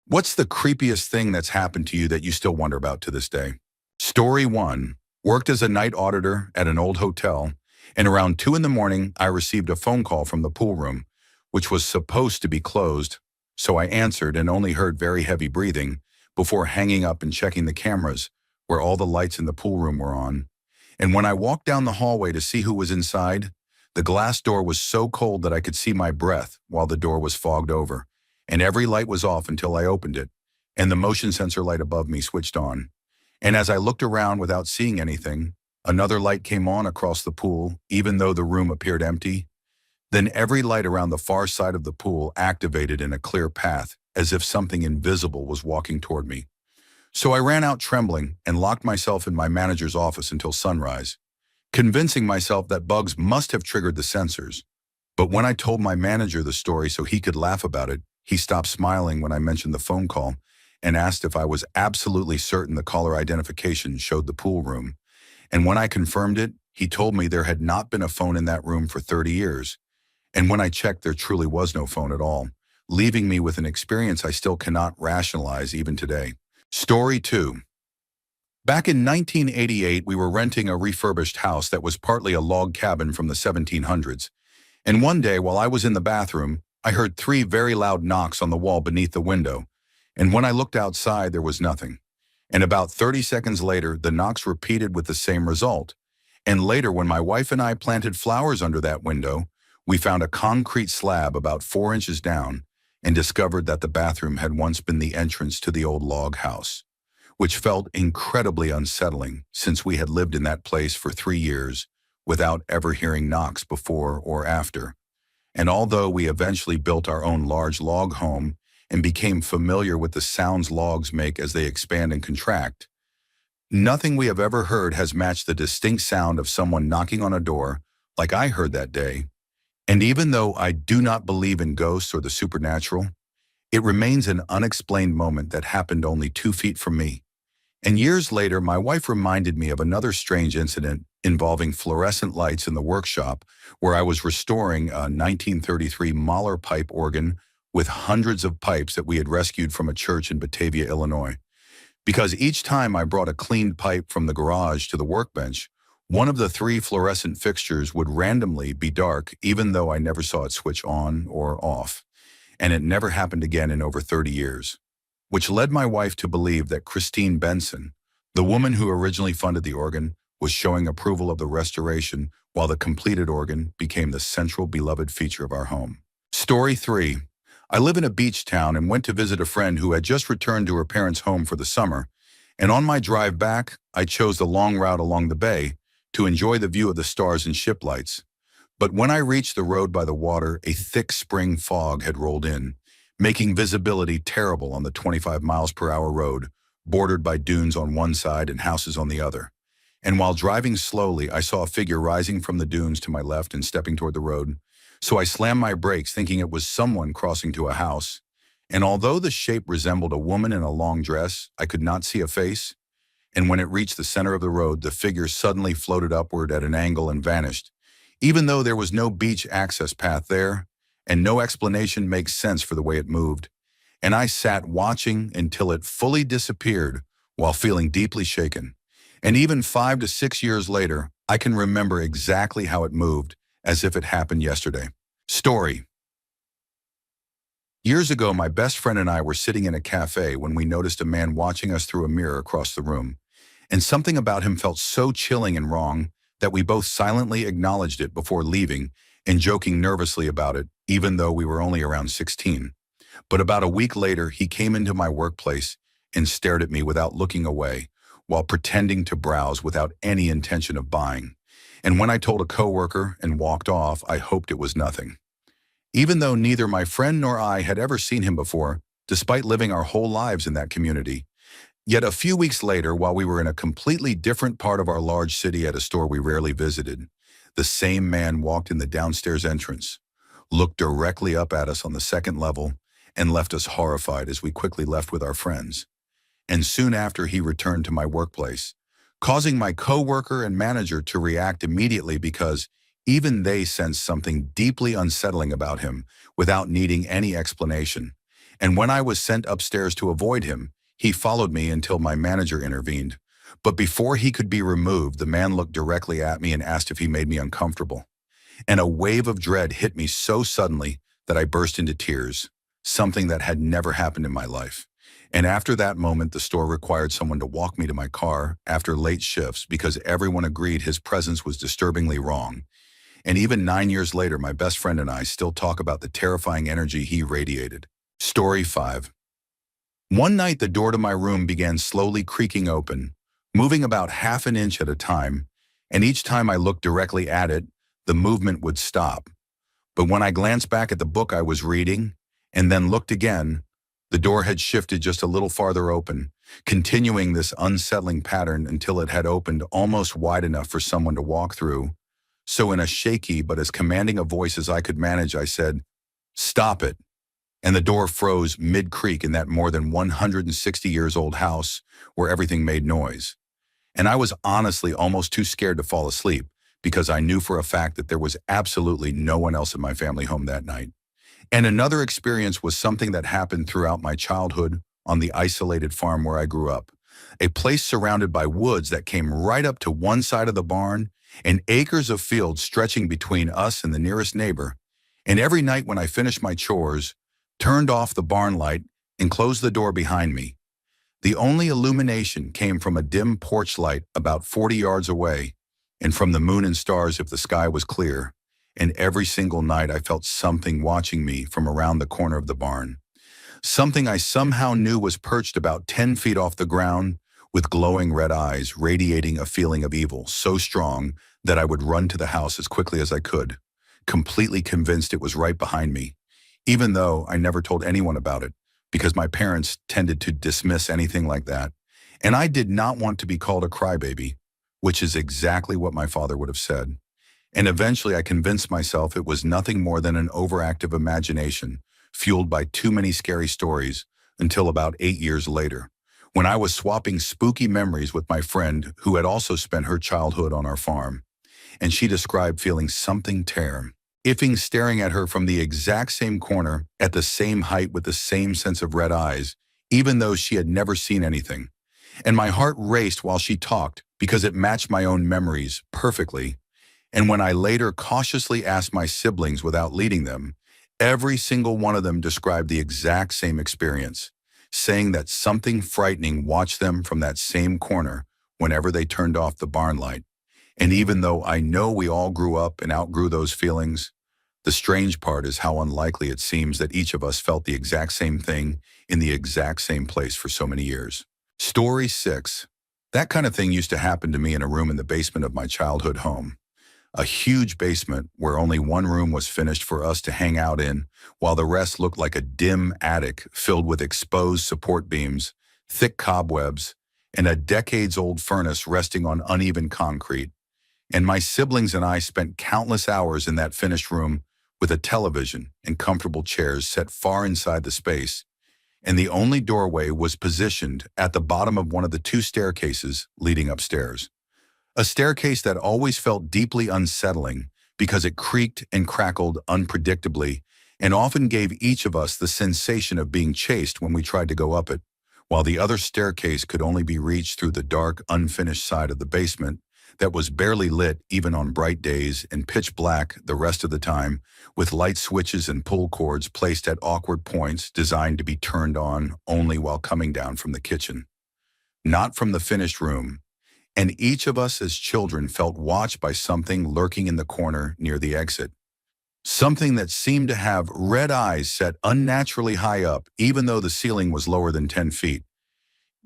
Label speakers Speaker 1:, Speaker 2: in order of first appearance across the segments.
Speaker 1: What's the creepiest thing that's happened to you that you still wonder about to this day? Story 1. Worked as a night auditor at an old hotel, and around 2 in the morning, I received a phone call from the pool room, which was supposed to be closed, so I answered and only heard very heavy breathing before hanging up and checking the cameras where all the lights in the pool room were on. And when I walked down the hallway to see who was inside, the glass door was so cold that I could see my breath while the door was fogged over, and every light was off until I opened it, and the motion sensor light above me switched on. And as I looked around without seeing anything, another light came on across the pool, even though the room appeared empty. Then every light around the far side of the pool activated in a clear path, as if something invisible was walking toward me. So I ran out trembling and locked myself in my manager's office until sunrise, convincing myself that bugs must have triggered the sensors. But when I told my manager the story so he could laugh about it, he stopped smiling when I mentioned the phone call and asked if I was absolutely certain the caller identification showed the pool room. And when I confirmed it, he told me there had not been a phone in that room for 30 years. And when I checked, there truly was no phone at all, leaving me with an experience I still cannot rationalize even today. Story 2. Back in 1988, we were renting a refurbished house that was partly a log cabin from the 1700s. And one day, while I was in the bathroom, I heard 3 very loud knocks on the wall beneath the window. And when I looked outside, there was nothing. And about 30 seconds later, the knocks repeated with the same result. And later, when my wife and I planted flowers under that window, we found a concrete slab about 4 inches down and discovered that the bathroom had once been the entrance to the old log house, which felt incredibly unsettling since we had lived in that place for 3 years without ever hearing knocks before or after. And although we eventually built our own large log home and became familiar with the sounds logs make as they expand and contract, nothing we have ever heard has matched the distinct sound of someone knocking on a door like I heard that day. And even though I do not believe in ghosts or the supernatural, it remains an unexplained moment that happened only 2 feet from me. And years later, my wife reminded me of another strange incident involving fluorescent lights in the workshop where I was restoring a 1933 Mahler pipe organ with hundreds of pipes that we had rescued from a church in Batavia, Illinois. Because each time I brought a cleaned pipe from the garage to the workbench, one of the 3 fluorescent fixtures would randomly be dark, even though I never saw it switch on or off. And it never happened again in over 30 years. Which led my wife to believe that Christine Benson, the woman who originally funded the organ, was showing approval of the restoration, while the completed organ became the central beloved feature of our home. Story 3. I live in a beach town and went to visit a friend who had just returned to her parents' home for the summer, and on my drive back, I chose the long route along the bay to enjoy the view of the stars and ship lights. But when I reached the road by the water, a thick spring fog had rolled in, making visibility terrible on the 25 miles per hour road, bordered by dunes on one side and houses on the other. And while driving slowly, I saw a figure rising from the dunes to my left and stepping toward the road. So I slammed my brakes, thinking it was someone crossing to a house. And although the shape resembled a woman in a long dress, I could not see a face. And when it reached the center of the road, the figure suddenly floated upward at an angle and vanished, even though there was no beach access path there, and no explanation makes sense for the way it moved. And I sat watching until it fully disappeared while feeling deeply shaken. And even 5 to 6 years later, I can remember exactly how it moved, as if it happened yesterday. Story. Years ago, my best friend and I were sitting in a cafe when we noticed a man watching us through a mirror across the room. And something about him felt so chilling and wrong that we both silently acknowledged it before leaving and joking nervously about it, even though we were only around 16. But about a week later, he came into my workplace and stared at me without looking away, while pretending to browse without any intention of buying. And when I told a coworker and walked off, I hoped it was nothing. Even though neither my friend nor I had ever seen him before, despite living our whole lives in that community. Yet a few weeks later, while we were in a completely different part of our large city at a store we rarely visited, the same man walked in the downstairs entrance, looked directly up at us on the second level, and left us horrified as we quickly left with our friends. And soon after, he returned to my workplace, causing my coworker and manager to react immediately because even they sensed something deeply unsettling about him without needing any explanation. And when I was sent upstairs to avoid him, he followed me until my manager intervened. But before he could be removed, the man looked directly at me and asked if he made me uncomfortable. And a wave of dread hit me so suddenly that I burst into tears, something that had never happened in my life. And after that moment, the store required someone to walk me to my car after late shifts because everyone agreed his presence was disturbingly wrong. And even 9 years later, my best friend and I still talk about the terrifying energy he radiated. Story 5. One night, the door to my room began slowly creaking open, moving about half an inch at a time, and each time I looked directly at it, the movement would stop. But when I glanced back at the book I was reading, and then looked again, the door had shifted just a little farther open, continuing this unsettling pattern until it had opened almost wide enough for someone to walk through. So in a shaky but as commanding a voice as I could manage, I said, "Stop it." And the door froze mid-creak in that more than 160 years old house where everything made noise. And I was honestly almost too scared to fall asleep because I knew for a fact that there was absolutely no one else in my family home that night. And another experience was something that happened throughout my childhood on the isolated farm where I grew up, a place surrounded by woods that came right up to one side of the barn and acres of fields stretching between us and the nearest neighbor. And every night when I finished my chores, turned off the barn light and closed the door behind me, the only illumination came from a dim porch light about 40 yards away and from the moon and stars if the sky was clear. And every single night I felt something watching me from around the corner of the barn. Something I somehow knew was perched about 10 feet off the ground with glowing red eyes, radiating a feeling of evil so strong that I would run to the house as quickly as I could, completely convinced it was right behind me, even though I never told anyone about it because my parents tended to dismiss anything like that. And I did not want to be called a crybaby, which is exactly what my father would have said. And eventually I convinced myself it was nothing more than an overactive imagination, fueled by too many scary stories, until about 8 years later, when I was swapping spooky memories with my friend who had also spent her childhood on our farm. And she described feeling something tear, ifing staring at her from the exact same corner, at the same height with the same sense of red eyes, even though she had never seen anything. And my heart raced while she talked because it matched my own memories perfectly. And when I later cautiously asked my siblings without leading them, every single one of them described the exact same experience, saying that something frightening watched them from that same corner whenever they turned off the barn light. And even though I know we all grew up and outgrew those feelings, the strange part is how unlikely it seems that each of us felt the exact same thing in the exact same place for so many years. Story 6. That kind of thing used to happen to me in a room in the basement of my childhood home. A huge basement where only one room was finished for us to hang out in, while the rest looked like a dim attic filled with exposed support beams, thick cobwebs, and a decades-old furnace resting on uneven concrete. And my siblings and I spent countless hours in that finished room with a television and comfortable chairs set far inside the space, and the only doorway was positioned at the bottom of one of the two staircases leading upstairs. A staircase that always felt deeply unsettling because it creaked and crackled unpredictably and often gave each of us the sensation of being chased when we tried to go up it, while the other staircase could only be reached through the dark, unfinished side of the basement that was barely lit even on bright days and pitch black the rest of the time, with light switches and pull cords placed at awkward points designed to be turned on only while coming down from the kitchen, not from the finished room. And each of us as children felt watched by something lurking in the corner near the exit. Something that seemed to have red eyes set unnaturally high up, even though the ceiling was lower than 10 feet,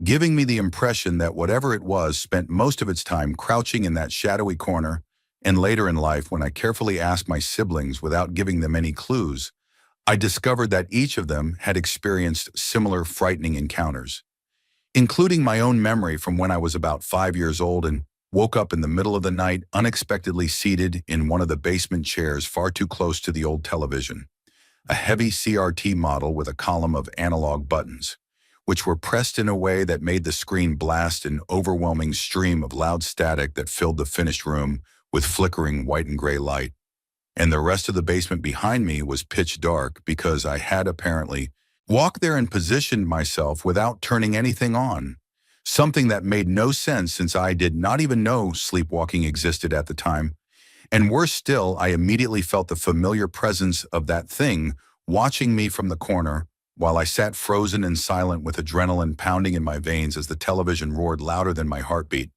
Speaker 1: giving me the impression that whatever it was spent most of its time crouching in that shadowy corner. And later in life, when I carefully asked my siblings without giving them any clues, I discovered that each of them had experienced similar frightening encounters, including my own memory from when I was about 5 years old and woke up in the middle of the night unexpectedly seated in one of the basement chairs far too close to the old television, a heavy CRT model with a column of analog buttons, which were pressed in a way that made the screen blast an overwhelming stream of loud static that filled the finished room with flickering white and gray light. And the rest of the basement behind me was pitch dark because I had apparently Walked there and positioned myself without turning anything on, something that made no sense since I did not even know sleepwalking existed at the time. And worse still, I immediately felt the familiar presence of that thing watching me from the corner while I sat frozen and silent with adrenaline pounding in my veins as the television roared louder than my heartbeat.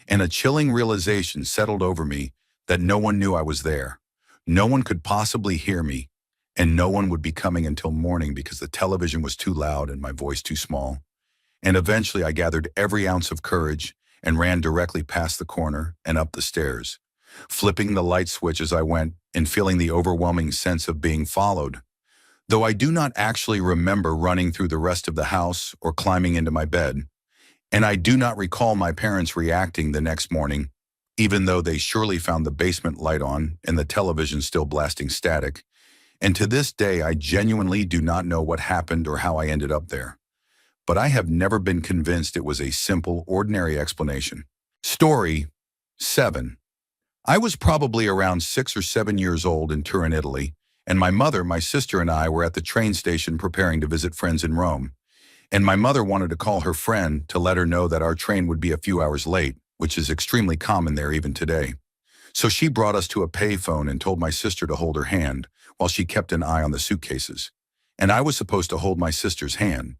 Speaker 1: And a chilling realization settled over me that no one knew I was there. No one could possibly hear me, and no one would be coming until morning because the television was too loud and my voice too small. And eventually I gathered every ounce of courage and ran directly past the corner and up the stairs, flipping the light switch as I went and feeling the overwhelming sense of being followed. Though I do not actually remember running through the rest of the house or climbing into my bed, and I do not recall my parents reacting the next morning, even though they surely found the basement light on and the television still blasting static. And to this day, I genuinely do not know what happened or how I ended up there. But I have never been convinced it was a simple, ordinary explanation. Story 7. I was probably around 6 or 7 years old in Turin, Italy, and my mother, my sister, and I were at the train station preparing to visit friends in Rome. And my mother wanted to call her friend to let her know that our train would be a few hours late, which is extremely common there even today. So she brought us to a payphone and told my sister to hold her hand while she kept an eye on the suitcases. And I was supposed to hold my sister's hand.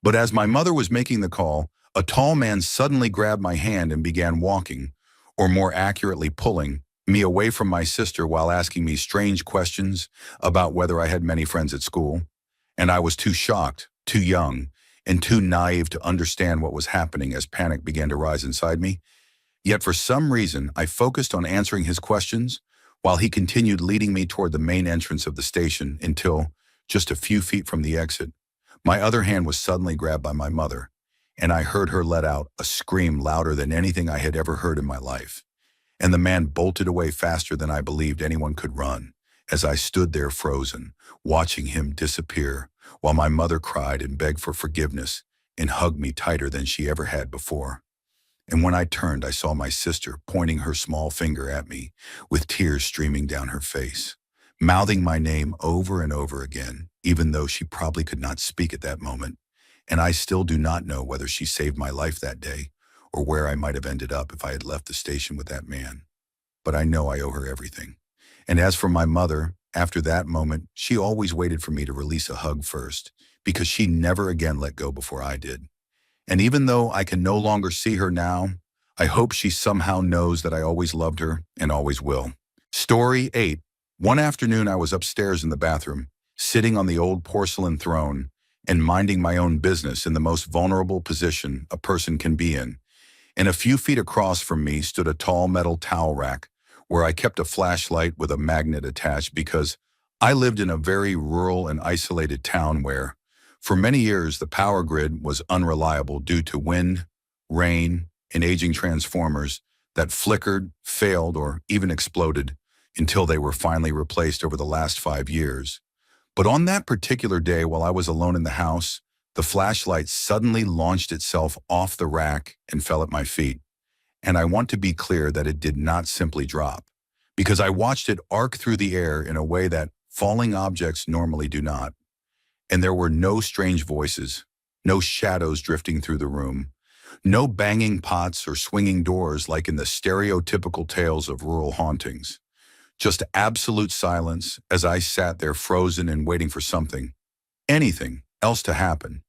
Speaker 1: But as my mother was making the call, a tall man suddenly grabbed my hand and began walking, or more accurately pulling, me away from my sister while asking me strange questions about whether I had many friends at school. And I was too shocked, too young, and too naive to understand what was happening as panic began to rise inside me. Yet for some reason, I focused on answering his questions while he continued leading me toward the main entrance of the station until, just a few feet from the exit, my other hand was suddenly grabbed by my mother, and I heard her let out a scream louder than anything I had ever heard in my life. And the man bolted away faster than I believed anyone could run, as I stood there frozen, watching him disappear, while my mother cried and begged for forgiveness and hugged me tighter than she ever had before. And when I turned, I saw my sister pointing her small finger at me, with tears streaming down her face, mouthing my name over and over again, even though she probably could not speak at that moment. And I still do not know whether she saved my life that day or where I might have ended up if I had left the station with that man. But I know I owe her everything. And as for my mother, after that moment, she always waited for me to release a hug first, because she never again let go before I did. And even though I can no longer see her now, I hope she somehow knows that I always loved her and always will. Story 8. One afternoon I was upstairs in the bathroom, sitting on the old porcelain throne and minding my own business in the most vulnerable position a person can be in. And a few feet across from me stood a tall metal towel rack where I kept a flashlight with a magnet attached because I lived in a very rural and isolated town where, for many years, the power grid was unreliable due to wind, rain, and aging transformers that flickered, failed, or even exploded until they were finally replaced over the last 5 years. But on that particular day, while I was alone in the house, the flashlight suddenly launched itself off the rack and fell at my feet. And I want to be clear that it did not simply drop, because I watched it arc through the air in a way that falling objects normally do not. And there were no strange voices, no shadows drifting through the room, no banging pots or swinging doors like in the stereotypical tales of rural hauntings. Just absolute silence as I sat there frozen and waiting for something, anything else to happen.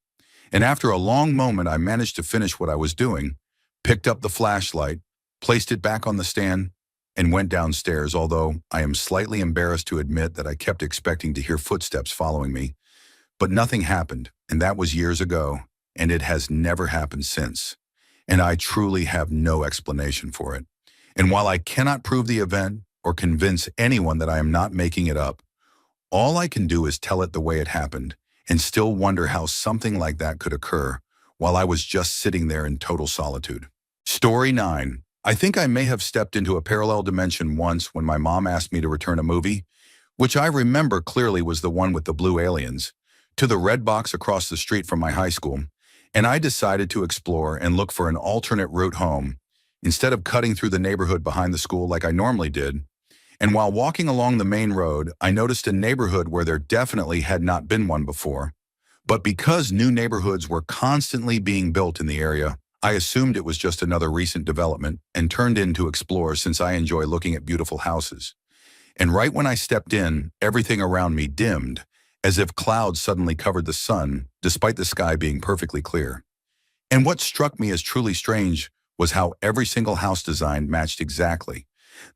Speaker 1: And after a long moment, I managed to finish what I was doing, picked up the flashlight, placed it back on the stand, and went downstairs, although I am slightly embarrassed to admit that I kept expecting to hear footsteps following me. But nothing happened, and that was years ago, and it has never happened since. And I truly have no explanation for it. And while I cannot prove the event or convince anyone that I am not making it up, all I can do is tell it the way it happened and still wonder how something like that could occur while I was just sitting there in total solitude. Story 9. I think I may have stepped into a parallel dimension once when my mom asked me to return a movie, which I remember clearly was the one with the blue aliens, to the red box across the street from my high school, and I decided to explore and look for an alternate route home instead of cutting through the neighborhood behind the school like I normally did. And while walking along the main road, I noticed a neighborhood where there definitely had not been one before, But because new neighborhoods were constantly being built in the area, I assumed it was just another recent development and turned in to explore since I enjoy looking at beautiful houses. And right when I stepped in, everything around me dimmed, as if clouds suddenly covered the sun, despite the sky being perfectly clear. And what struck me as truly strange was how every single house design matched exactly.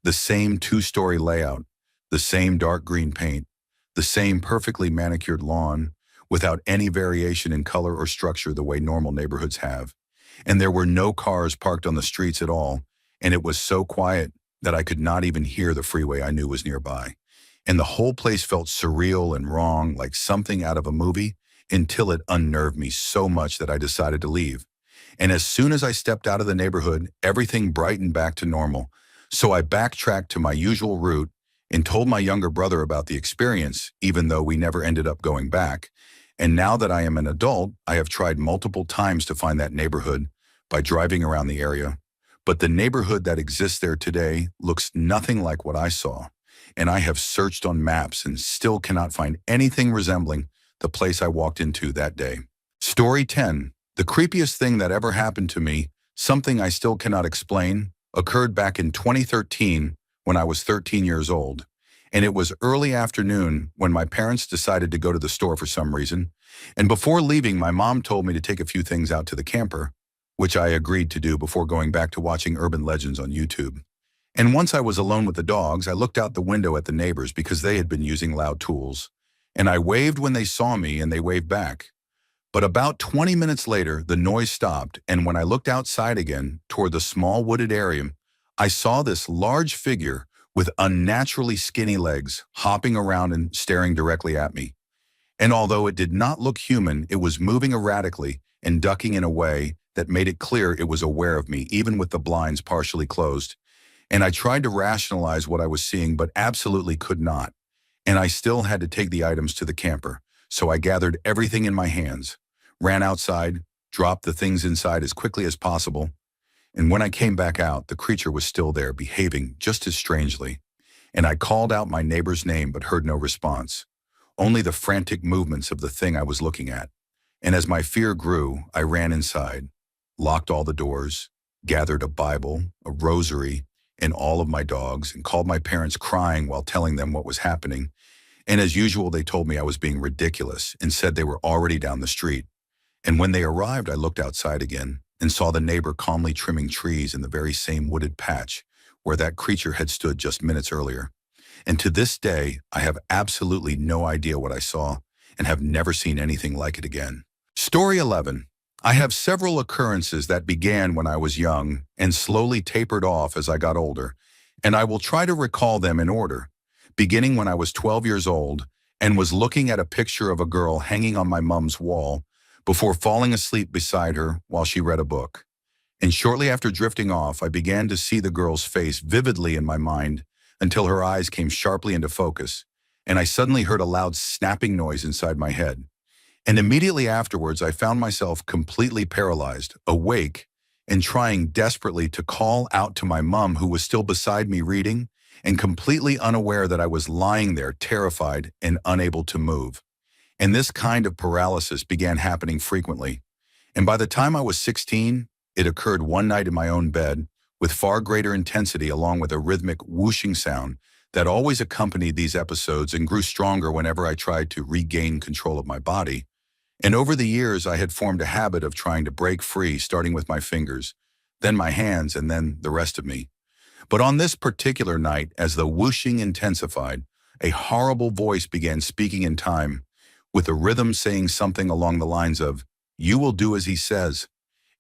Speaker 1: The same two-story layout, the same dark green paint, the same perfectly manicured lawn, without any variation in color or structure the way normal neighborhoods have. And there were no cars parked on the streets at all, and it was so quiet that I could not even hear the freeway I knew was nearby. And the whole place felt surreal and wrong, like something out of a movie, until it unnerved me so much that I decided to leave. And as soon as I stepped out of the neighborhood, everything brightened back to normal. So I backtracked to my usual route and told my younger brother about the experience, even though we never ended up going back. And now that I am an adult, I have tried multiple times to find that neighborhood by driving around the area. But the neighborhood that exists there today looks nothing like what I saw. And I have searched on maps and still cannot find anything resembling the place I walked into that day. Story 10. The creepiest thing that ever happened to me, something I still cannot explain, occurred back in 2013 when I was 13 years old. And it was early afternoon when my parents decided to go to the store for some reason. And before leaving, my mom told me to take a few things out to the camper, which I agreed to do before going back to watching urban legends on YouTube. And once I was alone with the dogs, I looked out the window at the neighbors because they had been using loud tools. And I waved when they saw me and they waved back. But about 20 minutes later, the noise stopped, and when I looked outside again toward the small wooded area, I saw this large figure with unnaturally skinny legs hopping around and staring directly at me. And although it did not look human, it was moving erratically and ducking in a way that made it clear it was aware of me, even with the blinds partially closed. And I tried to rationalize what I was seeing, but absolutely could not. And I still had to take the items to the camper, so I gathered everything in my hands, ran outside, dropped the things inside as quickly as possible, and when I came back out, the creature was still there, behaving just as strangely. And I called out my neighbor's name but heard no response, only the frantic movements of the thing I was looking at. And as my fear grew, I ran inside, locked all the doors, gathered a Bible, a rosary, and all of my dogs, and called my parents crying while telling them what was happening. And as usual, they told me I was being ridiculous and said they were already down the street. And when they arrived, I looked outside again and saw the neighbor calmly trimming trees in the very same wooded patch where that creature had stood just minutes earlier. And to this day, I have absolutely no idea what I saw and have never seen anything like it again. Story 11. I have several occurrences that began when I was young and slowly tapered off as I got older, and I will try to recall them in order, beginning when I was 12 years old and was looking at a picture of a girl hanging on my mom's wall before falling asleep beside her while she read a book. And shortly after drifting off, I began to see the girl's face vividly in my mind until her eyes came sharply into focus, and I suddenly heard a loud snapping noise inside my head. And immediately afterwards, I found myself completely paralyzed, awake, and trying desperately to call out to my mom, who was still beside me reading, and completely unaware that I was lying there, terrified and unable to move. And this kind of paralysis began happening frequently. And by the time I was 16, it occurred one night in my own bed with far greater intensity, along with a rhythmic whooshing sound that always accompanied these episodes and grew stronger whenever I tried to regain control of my body. And over the years, I had formed a habit of trying to break free, starting with my fingers, then my hands, and then the rest of me. But on this particular night, as the whooshing intensified, a horrible voice began speaking in time, with a rhythm saying something along the lines of, "You will do as he says."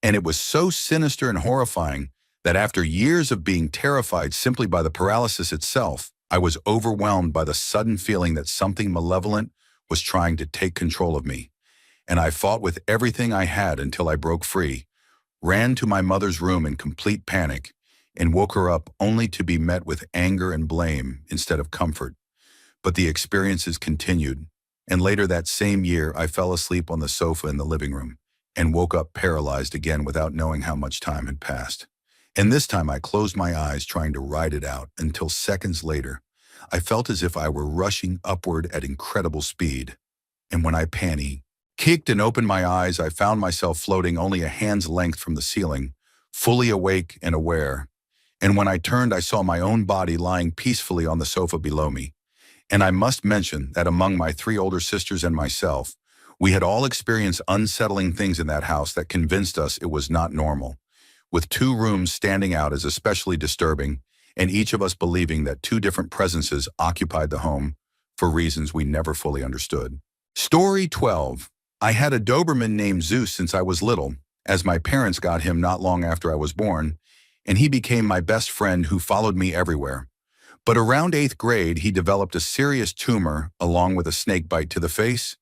Speaker 1: And it was so sinister and horrifying that after years of being terrified simply by the paralysis itself, I was overwhelmed by the sudden feeling that something malevolent was trying to take control of me. And I fought with everything I had until I broke free, ran to my mother's room in complete panic, and woke her up only to be met with anger and blame instead of comfort. But the experiences continued, and later that same year, I fell asleep on the sofa in the living room and woke up paralyzed again without knowing how much time had passed. And this time I closed my eyes trying to ride it out until seconds later, I felt as if I were rushing upward at incredible speed. And when I panicked, Kicked and opened my eyes, I found myself floating only a hand's length from the ceiling, fully awake and aware. And when I turned, I saw my own body lying peacefully on the sofa below me. And I must mention that among my three older sisters and myself, we had all experienced unsettling things in that house that convinced us it was not normal, with two rooms standing out as especially disturbing, and each of us believing that two different presences occupied the home for reasons we never fully understood. Story 12. I had a Doberman named Zeus since I was little, as my parents got him not long after I was born, and he became my best friend who followed me everywhere. But around 8th grade, he developed a serious tumor along with a snake bite to the face,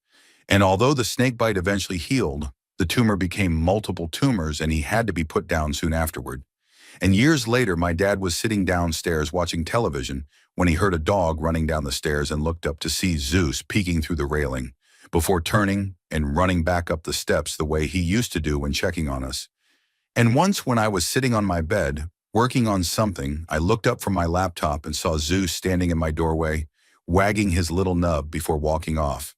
Speaker 1: and although the snake bite eventually healed, the tumor became multiple tumors and he had to be put down soon afterward. And years later, my dad was sitting downstairs watching television when he heard a dog running down the stairs and looked up to see Zeus peeking through the railing, before turning and running back up the steps the way he used to do when checking on us. And once when I was sitting on my bed, working on something, I looked up from my laptop and saw Zeus standing in my doorway, wagging his little nub before walking off.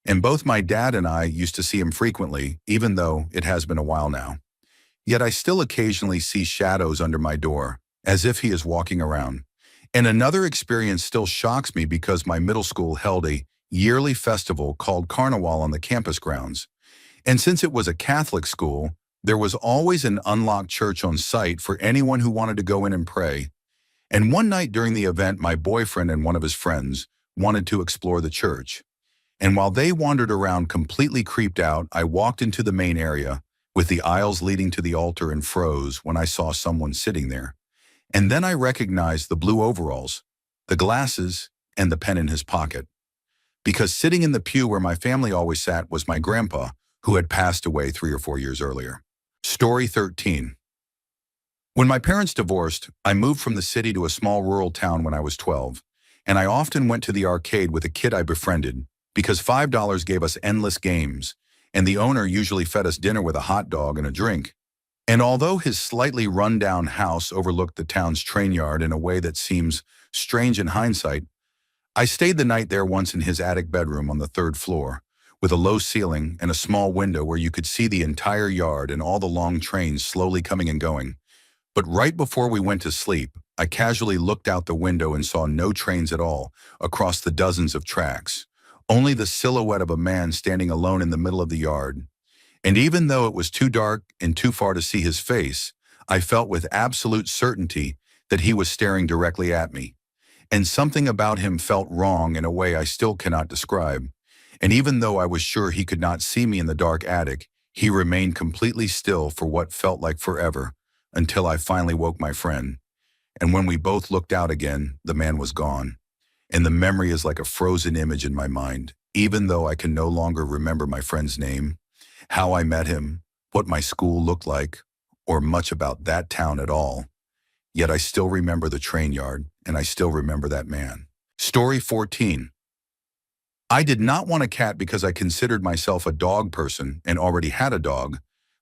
Speaker 1: And both my dad and I used to see him frequently, even though it has been a while now. Yet I still occasionally see shadows under my door, as if he is walking around. And another experience still shocks me because my middle school held a yearly festival called Carnival on the campus grounds. And since it was a Catholic school, there was always an unlocked church on site for anyone who wanted to go in and pray. And one night during the event, my boyfriend and one of his friends wanted to explore the church. And while they wandered around completely creeped out, I walked into the main area with the aisles leading to the altar and froze when I saw someone sitting there. And then I recognized the blue overalls, the glasses, and the pen in his pocket. Because sitting in the pew where my family always sat was my grandpa, who had passed away 3 or 4 years earlier. Story 13. When my parents divorced, I moved from the city to a small rural town when I was 12, and I often went to the arcade with a kid I befriended because $5 gave us endless games, and the owner usually fed us dinner with a hot dog and a drink. And although his slightly run-down house overlooked the town's train yard in a way that seems strange in hindsight, I stayed the night there once in his attic bedroom on the 3rd floor, with a low ceiling and a small window where you could see the entire yard and all the long trains slowly coming and going. But right before we went to sleep, I casually looked out the window and saw no trains at all across the dozens of tracks, only the silhouette of a man standing alone in the middle of the yard. And even though it was too dark and too far to see his face, I felt with absolute certainty that he was staring directly at me. And something about him felt wrong in a way I still cannot describe. And even though I was sure he could not see me in the dark attic, he remained completely still for what felt like forever, until I finally woke my friend. And when we both looked out again, the man was gone. And the memory is like a frozen image in my mind, even though I can no longer remember my friend's name, how I met him, what my school looked like, or much about that town at all. Yet I still remember the train yard, and I still remember that man. Story 14. I did not want a cat because I considered myself a dog person and already had a dog,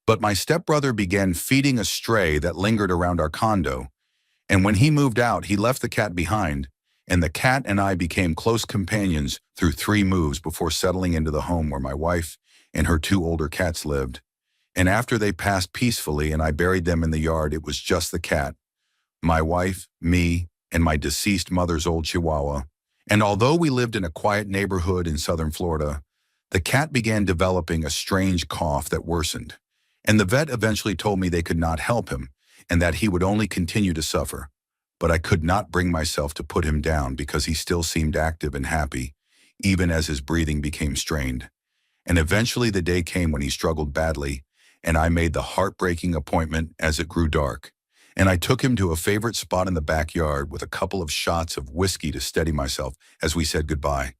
Speaker 1: but my stepbrother began feeding a stray that lingered around our condo, and when he moved out, he left the cat behind, and the cat and I became close companions through 3 moves before settling into the home where my wife and her 2 older cats lived. And after they passed peacefully and I buried them in the yard, it was just the cat, my wife, me, and my deceased mother's old Chihuahua. And although we lived in a quiet neighborhood in southern Florida, the cat began developing a strange cough that worsened. And the vet eventually told me they could not help him and that he would only continue to suffer. But I could not bring myself to put him down because he still seemed active and happy, even as his breathing became strained. And eventually the day came when he struggled badly, and I made the heartbreaking appointment as it grew dark. And I took him to a favorite spot in the backyard with a couple of shots of whiskey to steady myself as we said goodbye,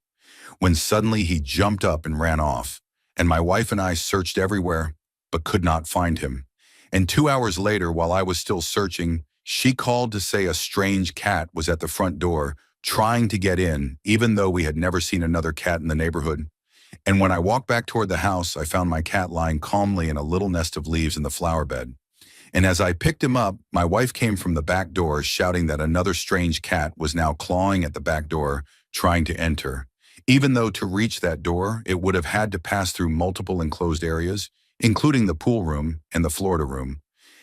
Speaker 1: when suddenly he jumped up and ran off, and my wife and I searched everywhere, but could not find him. And 2 hours later, while I was still searching, she called to say a strange cat was at the front door, trying to get in, even though we had never seen another cat in the neighborhood. And when I walked back toward the house, I found my cat lying calmly in a little nest of leaves in the flower bed. And as I picked him up, my wife came from the back door shouting that another strange cat was now clawing at the back door, trying to enter, even though to reach that door, it would have had to pass through multiple enclosed areas, including the pool room and the Florida room.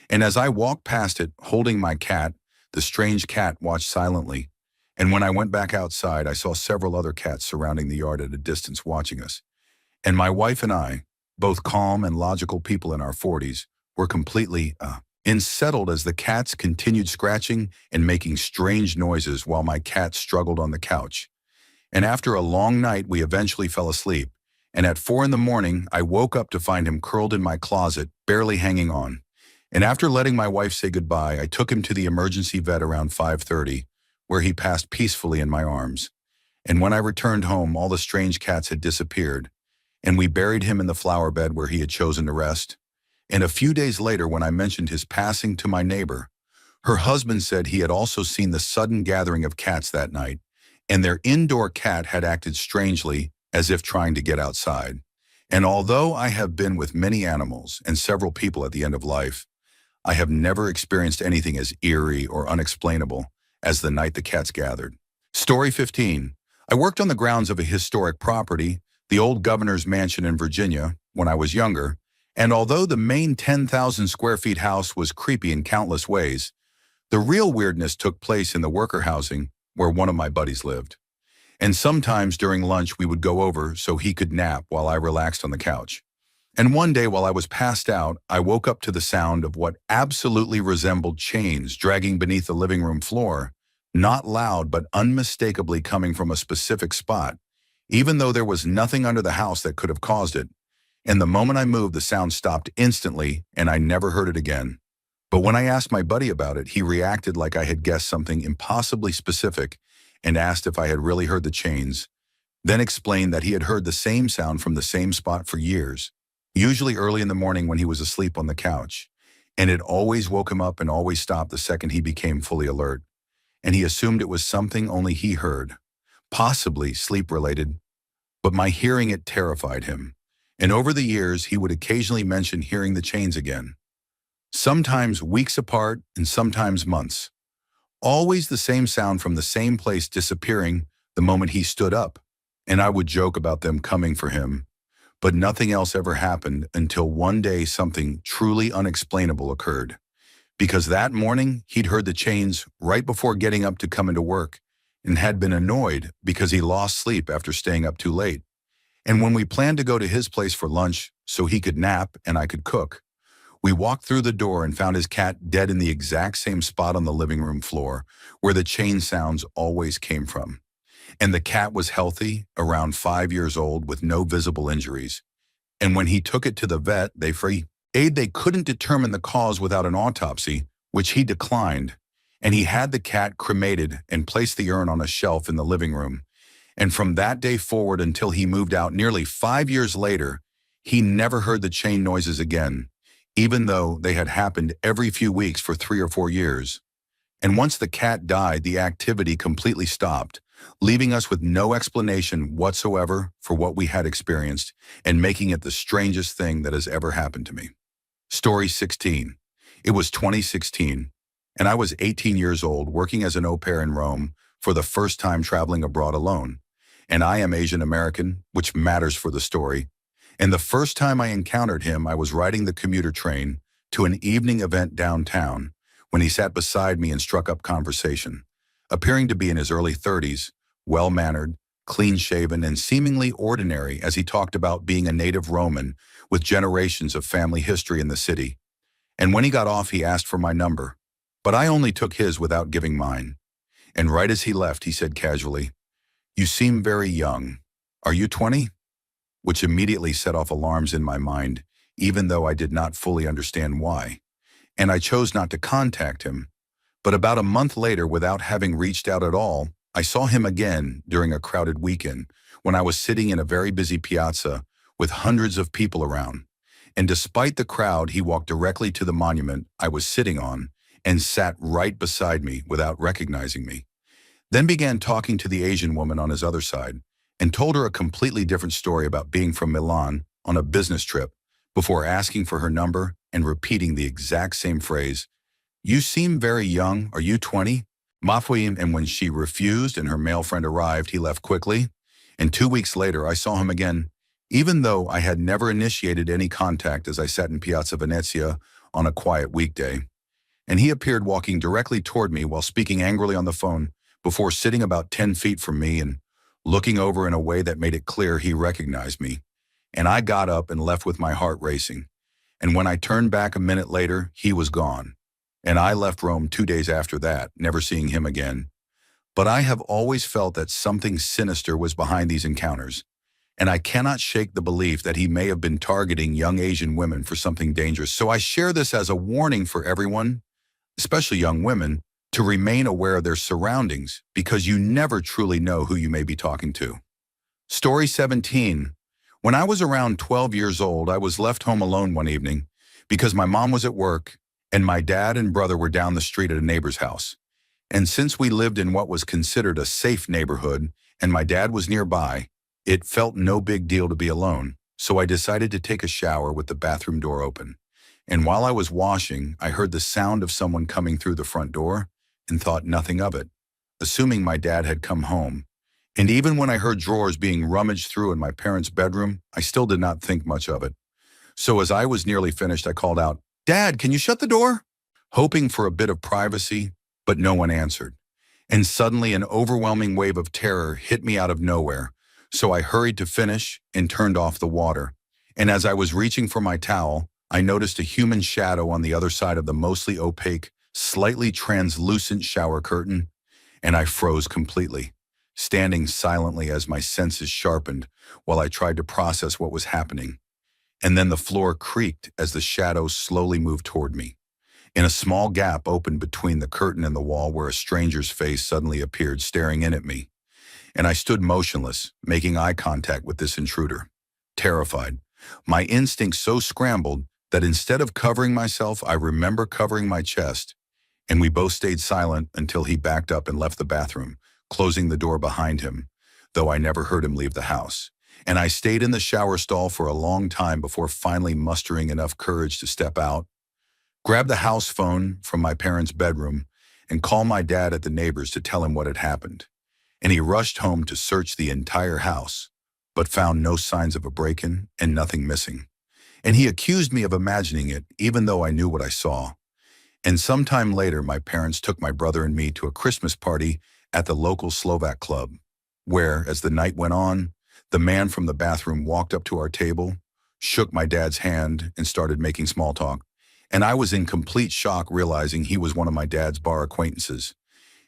Speaker 1: And as I walked past it, holding my cat, the strange cat watched silently. And when I went back outside, I saw several other cats surrounding the yard at a distance watching us. And my wife and I, both calm and logical people in our 40s, were completely unsettled as the cats continued scratching and making strange noises while my cat struggled on the couch. And after a long night, we eventually fell asleep. And at 4 in the morning, I woke up to find him curled in my closet, barely hanging on. And after letting my wife say goodbye, I took him to the emergency vet around 5:30, where he passed peacefully in my arms. And when I returned home, all the strange cats had disappeared, and we buried him in the flower bed where he had chosen to rest. And a few days later, when I mentioned his passing to my neighbor, her husband said he had also seen the sudden gathering of cats that night, and their indoor cat had acted strangely, as if trying to get outside. And although I have been with many animals and several people at the end of life, I have never experienced anything as eerie or unexplainable as the night the cats gathered. Story 15. I worked on the grounds of a historic property, the old governor's mansion in Virginia, when I was younger, and although the main 10,000 square feet house was creepy in countless ways, the real weirdness took place in the worker housing where one of my buddies lived. And sometimes during lunch we would go over so he could nap while I relaxed on the couch. And one day while I was passed out, I woke up to the sound of what absolutely resembled chains dragging beneath the living room floor, not loud but unmistakably coming from a specific spot, even though there was nothing under the house that could have caused it. And the moment I moved, the sound stopped instantly, and I never heard it again. But when I asked my buddy about it, he reacted like I had guessed something impossibly specific and asked if I had really heard the chains, then explained that he had heard the same sound from the same spot for years, usually early in the morning when he was asleep on the couch, and it always woke him up and always stopped the second he became fully alert. And he assumed it was something only he heard, possibly sleep-related, but my hearing it terrified him. And over the years, he would occasionally mention hearing the chains again, sometimes weeks apart and sometimes months. Always the same sound from the same place disappearing the moment he stood up, and I would joke about them coming for him. But nothing else ever happened until one day something truly unexplainable occurred. Because that morning, he'd heard the chains right before getting up to come into work and had been annoyed because he lost sleep after staying up too late. And when we planned to go to his place for lunch so he could nap and I could cook, we walked through the door and found his cat dead in the exact same spot on the living room floor where the chain sounds always came from. And the cat was healthy, around 5 years old, with no visible injuries. And when he took it to the vet, they couldn't determine the cause without an autopsy, which he declined. And he had the cat cremated and placed the urn on a shelf in the living room. And from that day forward until he moved out nearly 5 years later, he never heard the chain noises again, even though they had happened every few weeks for 3 or 4 years. And once the cat died, the activity completely stopped, leaving us with no explanation whatsoever for what we had experienced and making it the strangest thing that has ever happened to me. Story 16. It was 2016, and I was 18 years old working as an au pair in Rome for the first time traveling abroad alone. And I am Asian American, which matters for the story. And the first time I encountered him, I was riding the commuter train to an evening event downtown when he sat beside me and struck up conversation. Appearing to be in his early 30s, well-mannered, clean-shaven, and seemingly ordinary as he talked about being a native Roman with generations of family history in the city. And when he got off, he asked for my number, but I only took his without giving mine. And right as he left, he said casually, "You seem very young. Are you 20?" Which immediately set off alarms in my mind, even though I did not fully understand why. And I chose not to contact him. But about a month later, without having reached out at all, I saw him again during a crowded weekend when I was sitting in a very busy piazza with hundreds of people around. And despite the crowd, he walked directly to the monument I was sitting on and sat right beside me without recognizing me. Then began talking to the Asian woman on his other side and told her a completely different story about being from Milan on a business trip before asking for her number and repeating the exact same phrase, "You seem very young. Are you 20? Mafui," and when she refused and her male friend arrived, he left quickly. And 2 weeks later, I saw him again, even though I had never initiated any contact as I sat in Piazza Venezia on a quiet weekday. And he appeared walking directly toward me while speaking angrily on the phone before sitting about 10 feet from me and looking over in a way that made it clear he recognized me. And I got up and left with my heart racing. And when I turned back a minute later, he was gone. And I left Rome 2 days after that, never seeing him again. But I have always felt that something sinister was behind these encounters, and I cannot shake the belief that he may have been targeting young Asian women for something dangerous. So I share this as a warning for everyone, especially young women, to remain aware of their surroundings because you never truly know who you may be talking to. Story 17. When I was around 12 years old, I was left home alone one evening because my mom was at work and my dad and brother were down the street at a neighbor's house. And since we lived in what was considered a safe neighborhood and my dad was nearby, it felt no big deal to be alone. So I decided to take a shower with the bathroom door open. And while I was washing, I heard the sound of someone coming through the front door and thought nothing of it, assuming my dad had come home. And even when I heard drawers being rummaged through in my parents' bedroom, I still did not think much of it. So as I was nearly finished, I called out, "Dad, can you shut the door?" Hoping for a bit of privacy, but no one answered. And suddenly an overwhelming wave of terror hit me out of nowhere. So I hurried to finish and turned off the water. And as I was reaching for my towel, I noticed a human shadow on the other side of the mostly opaque, slightly translucent shower curtain, and I froze completely, standing silently as my senses sharpened while I tried to process what was happening. And then the floor creaked as the shadow slowly moved toward me. In a small gap opened between the curtain and the wall where a stranger's face suddenly appeared staring in at me. And I stood motionless, making eye contact with this intruder. Terrified, my instincts so scrambled that instead of covering myself, I remember covering my chest. And we both stayed silent until he backed up and left the bathroom, closing the door behind him, though I never heard him leave the house. And I stayed in the shower stall for a long time before finally mustering enough courage to step out, grab the house phone from my parents' bedroom, and call my dad at the neighbors to tell him what had happened. And he rushed home to search the entire house, but found no signs of a break-in and nothing missing. And he accused me of imagining it, even though I knew what I saw. And sometime later, my parents took my brother and me to a Christmas party at the local Slovak club, where, as the night went on, the man from the bathroom walked up to our table, shook my dad's hand, and started making small talk. And I was in complete shock realizing he was one of my dad's bar acquaintances.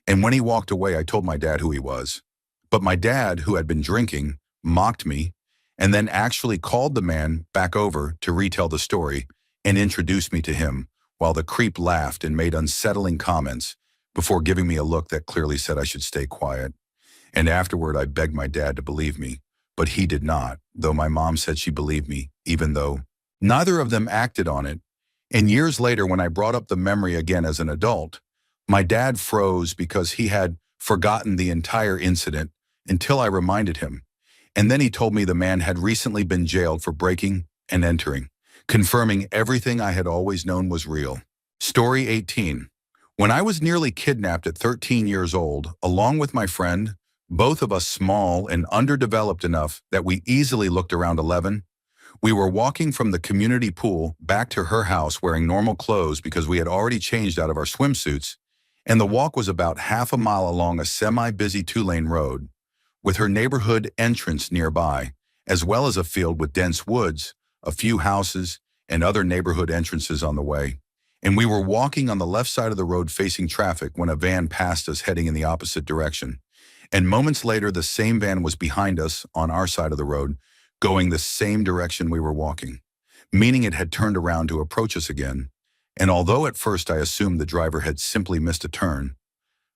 Speaker 1: And when he walked away, I told my dad who he was. But my dad, who had been drinking, mocked me and then actually called the man back over to retell the story and introduced me to him, while the creep laughed and made unsettling comments before giving me a look that clearly said I should stay quiet. And afterward, I begged my dad to believe me, but he did not, though my mom said she believed me, even though neither of them acted on it. And years later, when I brought up the memory again as an adult, my dad froze because he had forgotten the entire incident until I reminded him. And then he told me the man had recently been jailed for breaking and entering, confirming everything I had always known was real. Story 18. When I was nearly kidnapped at 13 years old, along with my friend, both of us small and underdeveloped enough that we easily looked around 11, we were walking from the community pool back to her house wearing normal clothes because we had already changed out of our swimsuits, and the walk was about half a mile along a semi-busy two-lane road, with her neighborhood entrance nearby, as well as a field with dense woods, a few houses, and other neighborhood entrances on the way. And we were walking on the left side of the road facing traffic when a van passed us heading in the opposite direction. And moments later, the same van was behind us on our side of the road, going the same direction we were walking, meaning it had turned around to approach us again. And although at first I assumed the driver had simply missed a turn,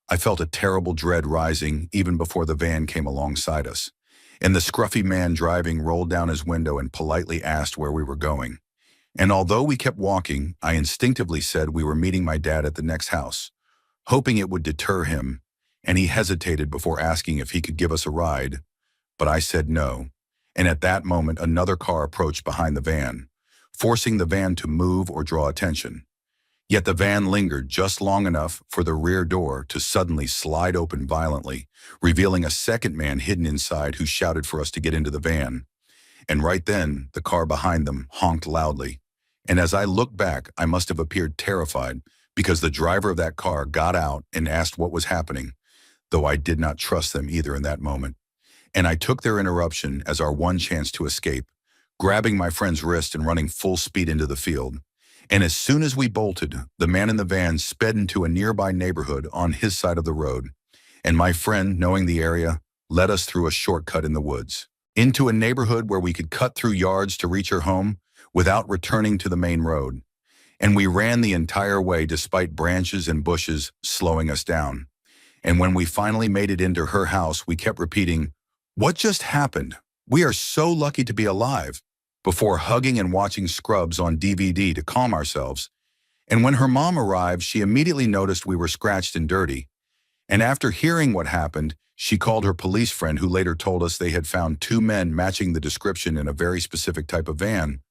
Speaker 1: I felt a terrible dread rising even before the van came alongside us. And the scruffy man driving rolled down his window and politely asked where we were going. And although we kept walking, I instinctively said we were meeting my dad at the next house, hoping it would deter him, and he hesitated before asking if he could give us a ride. But I said no. And at that moment, another car approached behind the van, forcing the van to move or draw attention. Yet the van lingered just long enough for the rear door to suddenly slide open violently, revealing a second man hidden inside who shouted for us to get into the van. And right then, the car behind them honked loudly. And as I looked back, I must have appeared terrified because the driver of that car got out and asked what was happening, though I did not trust them either in that moment. And I took their interruption as our one chance to escape, grabbing my friend's wrist and running full speed into the field. And as soon as we bolted, the man in the van sped into a nearby neighborhood on his side of the road, and my friend, knowing the area, led us through a shortcut in the woods, into a neighborhood where we could cut through yards to reach her home without returning to the main road. And we ran the entire way despite branches and bushes slowing us down. And when we finally made it into her house, we kept repeating, "What just happened? We are so lucky to be alive," before hugging and watching Scrubs on DVD to calm ourselves. And when her mom arrived, she immediately noticed we were scratched and dirty. And after hearing what happened, she called her police friend, who later told us they had found two men matching the description in a very specific type of van,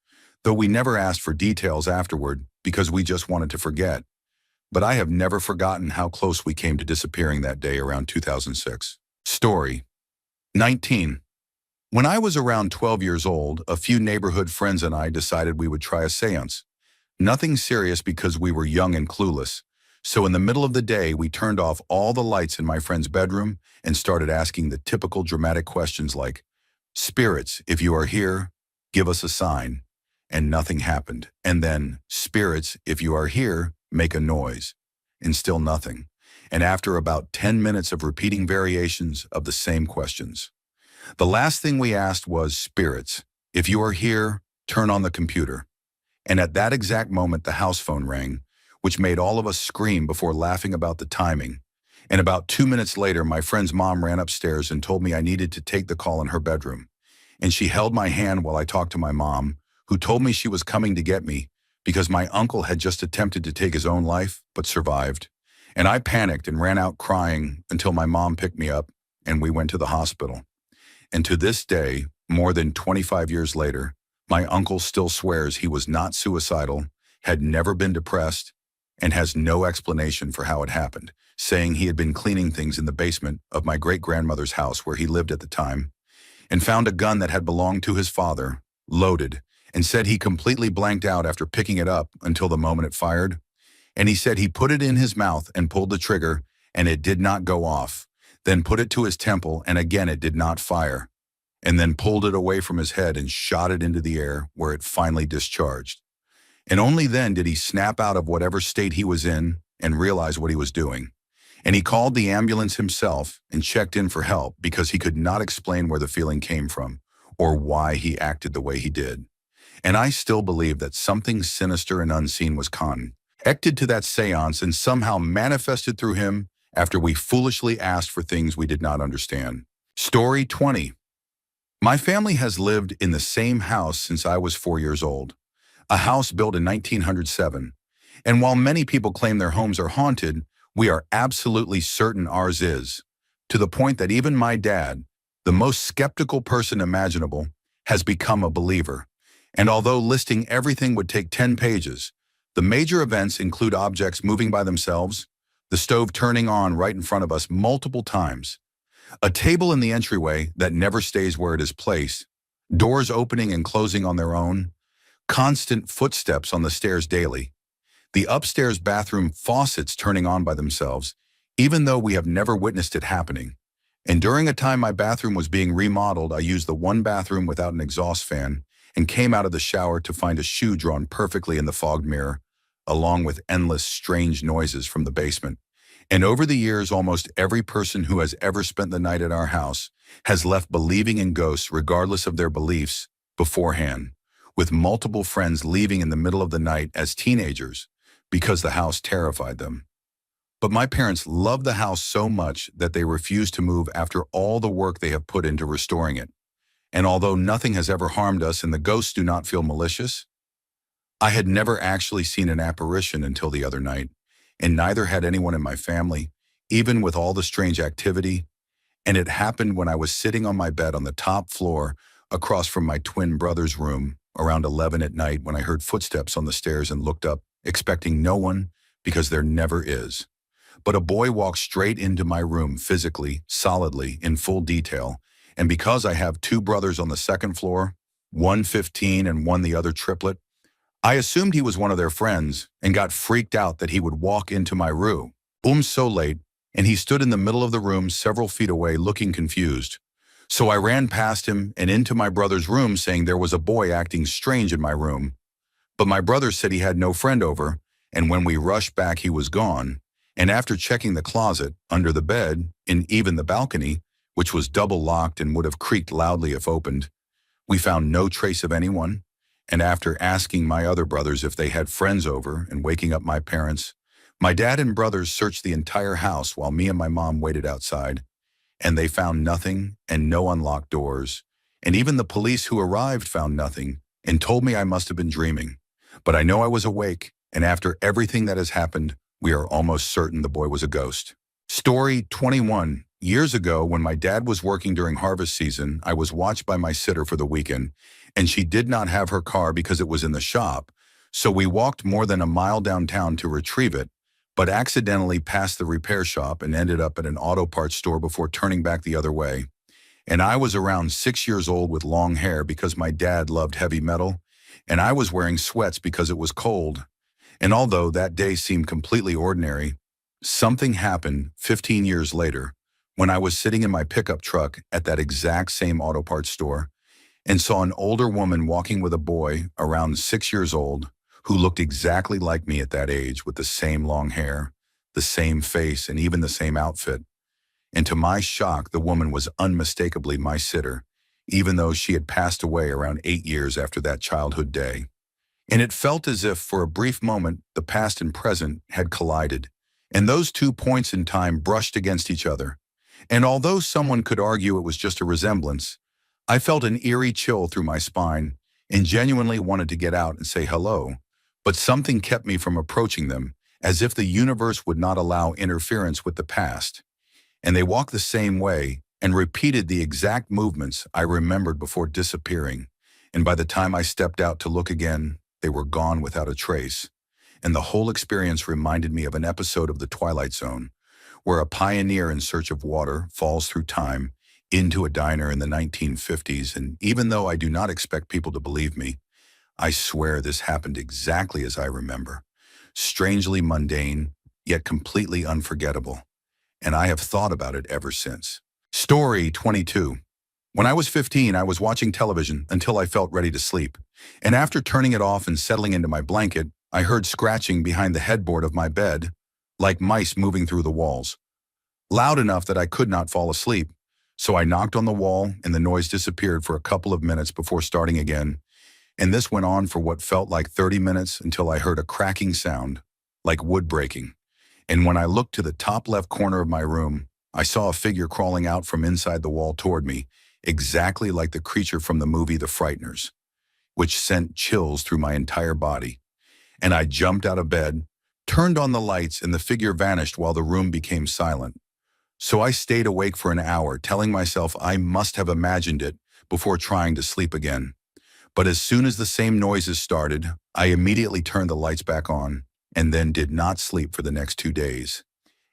Speaker 1: though we never asked for details afterward because we just wanted to forget. But I have never forgotten how close we came to disappearing that day around 2006. Story 19. When I was around 12 years old, a few neighborhood friends and I decided we would try a seance. Nothing serious because we were young and clueless. So in the middle of the day, we turned off all the lights in my friend's bedroom and started asking the typical dramatic questions like, "Spirits, if you are here, give us a sign." And nothing happened. And then, "Spirits, if you are here, make a noise." And still nothing. And after about 10 minutes of repeating variations of the same questions, the last thing we asked was, "Spirits, if you are here, turn on the computer." And at that exact moment, the house phone rang, which made all of us scream before laughing about the timing. And about 2 minutes later, my friend's mom ran upstairs and told me I needed to take the call in her bedroom. And she held my hand while I talked to my mom, who told me she was coming to get me because my uncle had just attempted to take his own life, but survived. And I panicked and ran out crying until my mom picked me up and we went to the hospital. And to this day, more than 25 years later, my uncle still swears he was not suicidal, had never been depressed, and has no explanation for how it happened, saying he had been cleaning things in the basement of my great-grandmother's house where he lived at the time, and found a gun that had belonged to his father, loaded, and said he completely blanked out after picking it up until the moment it fired. And he said he put it in his mouth and pulled the trigger, and it did not go off, then put it to his temple, and again it did not fire, and then pulled it away from his head and shot it into the air where it finally discharged. And only then did he snap out of whatever state he was in and realize what he was doing. And he called the ambulance himself and checked in for help because he could not explain where the feeling came from or why he acted the way he did. And I still believe that something sinister and unseen was connected to that seance and somehow manifested through him after we foolishly asked for things we did not understand. Story 20. My family has lived in the same house since I was 4 years old, a house built in 1907. And while many people claim their homes are haunted, we are absolutely certain ours is, to the point that even my dad, the most skeptical person imaginable, has become a believer. And although listing everything would take 10 pages, the major events include objects moving by themselves, the stove turning on right in front of us multiple times, a table in the entryway that never stays where it is placed, doors opening and closing on their own, constant footsteps on the stairs daily, the upstairs bathroom faucets turning on by themselves, even though we have never witnessed it happening. And during a time my bathroom was being remodeled, I used the one bathroom without an exhaust fan and came out of the shower to find a shoe drawn perfectly in the fogged mirror, along with endless strange noises from the basement. And over the years, almost every person who has ever spent the night at our house has left believing in ghosts regardless of their beliefs beforehand, with multiple friends leaving in the middle of the night as teenagers because the house terrified them. But my parents love the house so much that they refuse to move after all the work they have put into restoring it. And although nothing has ever harmed us and the ghosts do not feel malicious, I had never actually seen an apparition until the other night, and neither had anyone in my family, even with all the strange activity. And it happened when I was sitting on my bed on the top floor across from my twin brother's room around 11 at night when I heard footsteps on the stairs and looked up expecting no one because there never is. But a boy walked straight into my room physically, solidly, in full detail, and because I have two brothers on the second floor, one 15 and one the other triplet, I assumed he was one of their friends and got freaked out that he would walk into my room so late, and he stood in the middle of the room several feet away looking confused. So I ran past him and into my brother's room saying there was a boy acting strange in my room. But my brother said he had no friend over, and when we rushed back he was gone. And after checking the closet, under the bed, and even the balcony, which was double locked and would have creaked loudly if opened, we found no trace of anyone. And after asking my other brothers if they had friends over and waking up my parents, my dad and brothers searched the entire house while me and my mom waited outside, and they found nothing and no unlocked doors. And even the police who arrived found nothing and told me I must have been dreaming. But I know I was awake, and after everything that has happened, we are almost certain the boy was a ghost. Story 21. Years ago, when my dad was working during harvest season, I was watched by my sitter for the weekend, and she did not have her car because it was in the shop. So we walked more than a mile downtown to retrieve it, but accidentally passed the repair shop and ended up at an auto parts store before turning back the other way. And I was around 6 years old with long hair because my dad loved heavy metal, and I was wearing sweats because it was cold. And although that day seemed completely ordinary, something happened 15 years later when I was sitting in my pickup truck at that exact same auto parts store and saw an older woman walking with a boy around 6 years old who looked exactly like me at that age with the same long hair, the same face, and even the same outfit. And to my shock, the woman was unmistakably my sitter, even though she had passed away around 8 years after that childhood day. And it felt as if for a brief moment the past and present had collided, and those 2 points in time brushed against each other. And although someone could argue it was just a resemblance, I felt an eerie chill through my spine and genuinely wanted to get out and say hello, but something kept me from approaching them, as if the universe would not allow interference with the past. And they walked the same way and repeated the exact movements I remembered before disappearing. And by the time I stepped out to look again, they were gone without a trace. And the whole experience reminded me of an episode of The Twilight Zone, where a pioneer in search of water falls through time into a diner in the 1950s. And even though I do not expect people to believe me, I swear this happened exactly as I remember. Strangely mundane, yet completely unforgettable. And I have thought about it ever since. Story 22. When I was 15, I was watching television until I felt ready to sleep. And after turning it off and settling into my blanket, I heard scratching behind the headboard of my bed, like mice moving through the walls. Loud enough that I could not fall asleep. So I knocked on the wall and the noise disappeared for a couple of minutes before starting again. And this went on for what felt like 30 minutes until I heard a cracking sound, like wood breaking. And when I looked to the top left corner of my room, I saw a figure crawling out from inside the wall toward me, exactly like the creature from the movie The Frighteners, which sent chills through my entire body. And I jumped out of bed, turned on the lights, and the figure vanished while the room became silent. So I stayed awake for an hour, telling myself I must have imagined it before trying to sleep again. But as soon as the same noises started, I immediately turned the lights back on and then did not sleep for the next 2 days.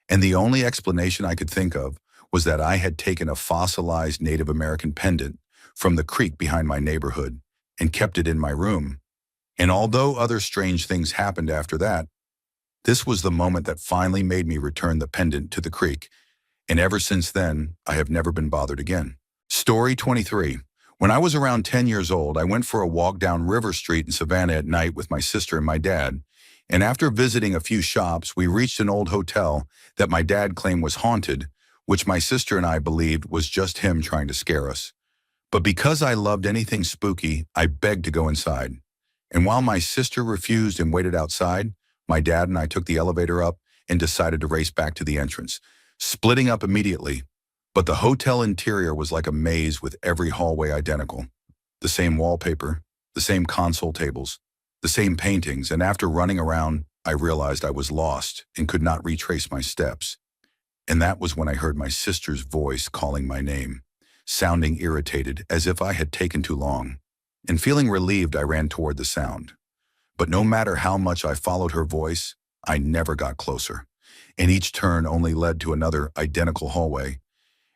Speaker 1: And the only explanation I could think of was that I had taken a fossilized Native American pendant from the creek behind my neighborhood and kept it in my room. And although other strange things happened after that, this was the moment that finally made me return the pendant to the creek. And ever since then, I have never been bothered again. Story 23. When I was around 10 years old, I went for a walk down River Street in Savannah at night with my sister and my dad. And after visiting a few shops, we reached an old hotel that my dad claimed was haunted, which my sister and I believed was just him trying to scare us. But because I loved anything spooky, I begged to go inside. And while my sister refused and waited outside, my dad and I took the elevator up and decided to race back to the entrance, splitting up immediately. But the hotel interior was like a maze with every hallway identical. The same wallpaper, the same console tables, the same paintings, and after running around, I realized I was lost and could not retrace my steps. And that was when I heard my sister's voice calling my name, sounding irritated as if I had taken too long. And feeling relieved, I ran toward the sound. But no matter how much I followed her voice, I never got closer. And each turn only led to another identical hallway,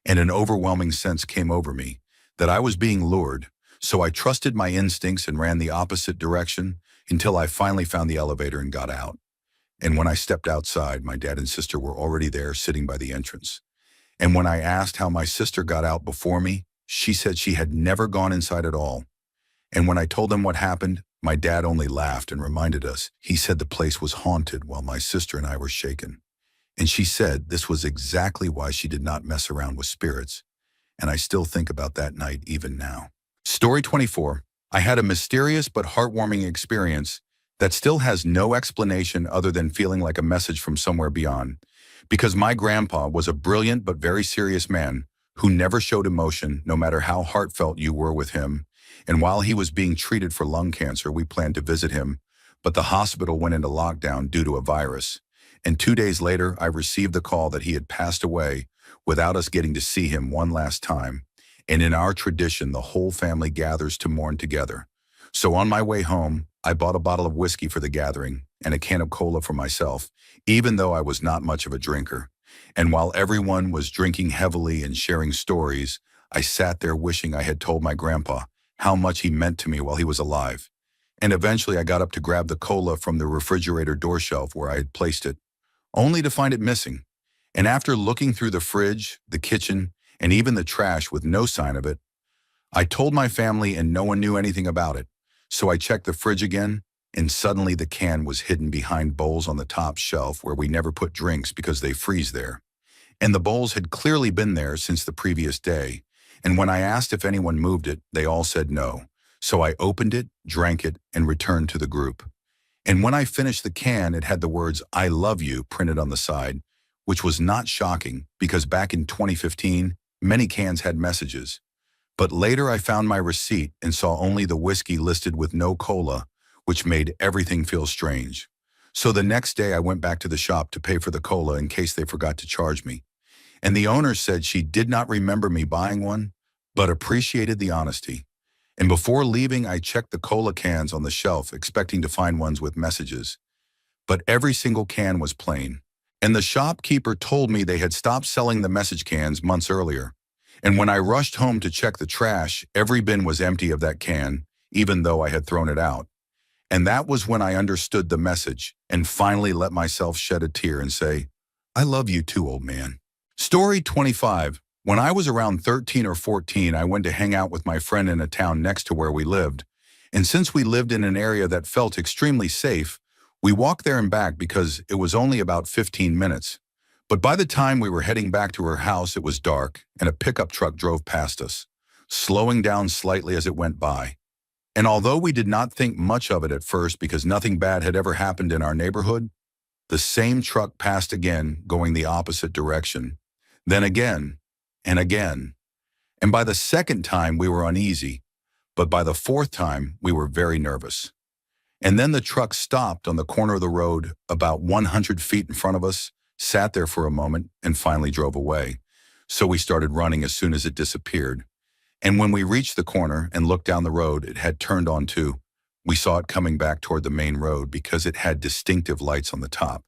Speaker 1: and an overwhelming sense came over me that I was being lured. So I trusted my instincts and ran the opposite direction until I finally found the elevator and got out. And when I stepped outside, my dad and sister were already there sitting by the entrance. And when I asked how my sister got out before me, she said she had never gone inside at all. And when I told them what happened, my dad only laughed and reminded us. He said the place was haunted while my sister and I were shaken. And she said this was exactly why she did not mess around with spirits. And I still think about that night even now. Story 24. I had a mysterious but heartwarming experience that still has no explanation other than feeling like a message from somewhere beyond. Because my grandpa was a brilliant but very serious man who never showed emotion no matter how heartfelt you were with him. And while he was being treated for lung cancer, we planned to visit him, but the hospital went into lockdown due to a virus. And 2 days later, I received the call that he had passed away without us getting to see him one last time. And in our tradition, the whole family gathers to mourn together. So on my way home, I bought a bottle of whiskey for the gathering and a can of cola for myself, even though I was not much of a drinker. And while everyone was drinking heavily and sharing stories, I sat there wishing I had told my grandpa how much he meant to me while he was alive. And eventually I got up to grab the cola from the refrigerator door shelf where I had placed it, only to find it missing. And after looking through the fridge, the kitchen, and even the trash with no sign of it, I told my family and no one knew anything about it. So I checked the fridge again, and suddenly the can was hidden behind bowls on the top shelf where we never put drinks because they freeze there. And the bowls had clearly been there since the previous day. And when I asked if anyone moved it, they all said no. So I opened it, drank it, and returned to the group. And when I finished the can, it had the words, "I love you," printed on the side, which was not shocking because back in 2015, many cans had messages. But later I found my receipt and saw only the whiskey listed with no cola, which made everything feel strange. So the next day I went back to the shop to pay for the cola in case they forgot to charge me. And the owner said she did not remember me buying one, but appreciated the honesty. And before leaving, I checked the cola cans on the shelf, expecting to find ones with messages. But every single can was plain. And the shopkeeper told me they had stopped selling the message cans months earlier. And when I rushed home to check the trash, every bin was empty of that can, even though I had thrown it out. And that was when I understood the message and finally let myself shed a tear and say, "I love you too, old man." Story 25. When I was around 13 or 14, I went to hang out with my friend in a town next to where we lived. And since we lived in an area that felt extremely safe, we walked there and back because it was only about 15 minutes. But by the time we were heading back to her house, it was dark, and a pickup truck drove past us, slowing down slightly as it went by. And although we did not think much of it at first because nothing bad had ever happened in our neighborhood, the same truck passed again, going the opposite direction. Then again, and again. And by the second time, we were uneasy, but by the fourth time, we were very nervous. And then the truck stopped on the corner of the road about 100 feet in front of us, sat there for a moment, and finally drove away. So we started running as soon as it disappeared. And when we reached the corner and looked down the road, it had turned on too. We saw it coming back toward the main road because it had distinctive lights on the top.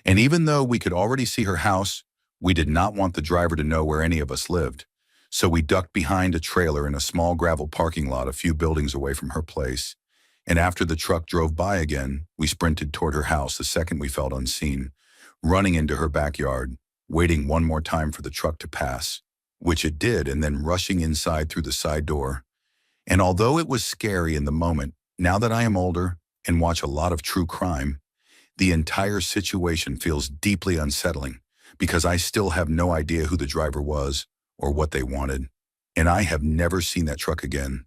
Speaker 1: And even though we could already see her house, we did not want the driver to know where any of us lived. So we ducked behind a trailer in a small gravel parking lot a few buildings away from her place. And after the truck drove by again, we sprinted toward her house the second we felt unseen, running into her backyard, waiting one more time for the truck to pass, which it did, and then rushing inside through the side door. And although it was scary in the moment, now that I am older and watch a lot of true crime, the entire situation feels deeply unsettling because I still have no idea who the driver was or what they wanted. And I have never seen that truck again.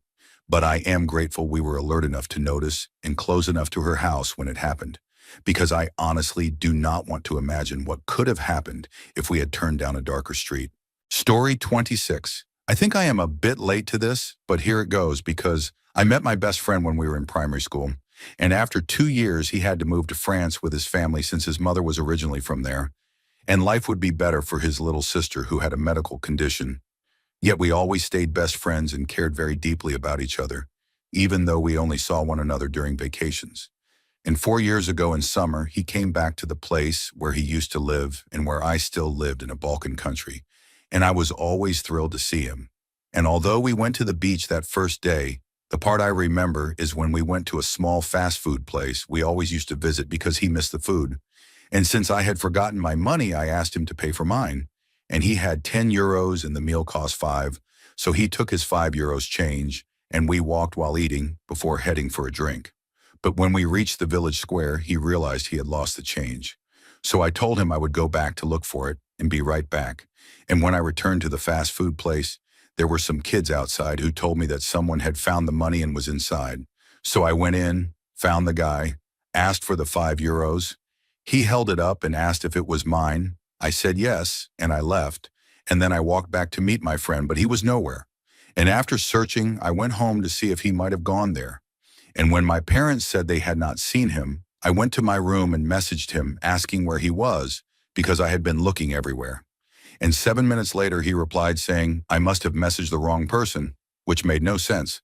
Speaker 1: But I am grateful we were alert enough to notice and close enough to her house when it happened, because I honestly do not want to imagine what could have happened if we had turned down a darker street. Story 26. I think I am a bit late to this, but here it goes because I met my best friend when we were in primary school. And after 2 years, he had to move to France with his family since his mother was originally from there. And life would be better for his little sister who had a medical condition. Yet we always stayed best friends and cared very deeply about each other, even though we only saw one another during vacations. And 4 years ago in summer, he came back to the place where he used to live and where I still lived in a Balkan country. And I was always thrilled to see him. And although we went to the beach that first day, the part I remember is when we went to a small fast food place we always used to visit because he missed the food. And since I had forgotten my money, I asked him to pay for mine. And he had 10 euros and the meal cost 5. So he took his 5 euros change and we walked while eating before heading for a drink. But when we reached the village square, he realized he had lost the change. So I told him I would go back to look for it and be right back. And when I returned to the fast food place, there were some kids outside who told me that someone had found the money and was inside. So I went in, found the guy, asked for the 5 euros. He held it up and asked if it was mine. I said yes, and I left. And then I walked back to meet my friend, but he was nowhere. And after searching, I went home to see if he might have gone there. And when my parents said they had not seen him, I went to my room and messaged him asking where he was because I had been looking everywhere. And 7 minutes later, he replied saying, I must have messaged the wrong person, which made no sense.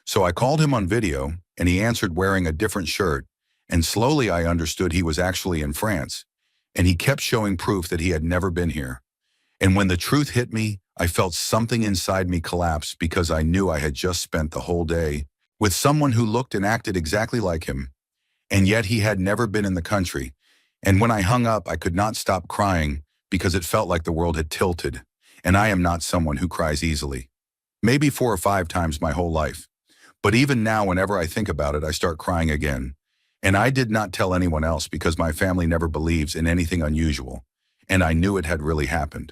Speaker 1: So I called him on video, and he answered wearing a different shirt, and slowly I understood he was actually in France, and he kept showing proof that he had never been here. And when the truth hit me, I felt something inside me collapse because I knew I had just spent the whole day with someone who looked and acted exactly like him, and yet he had never been in the country. And when I hung up, I could not stop crying because it felt like the world had tilted, and I am not someone who cries easily. Maybe 4 or 5 times my whole life. But even now, whenever I think about it, I start crying again. And I did not tell anyone else because my family never believes in anything unusual, and I knew it had really happened.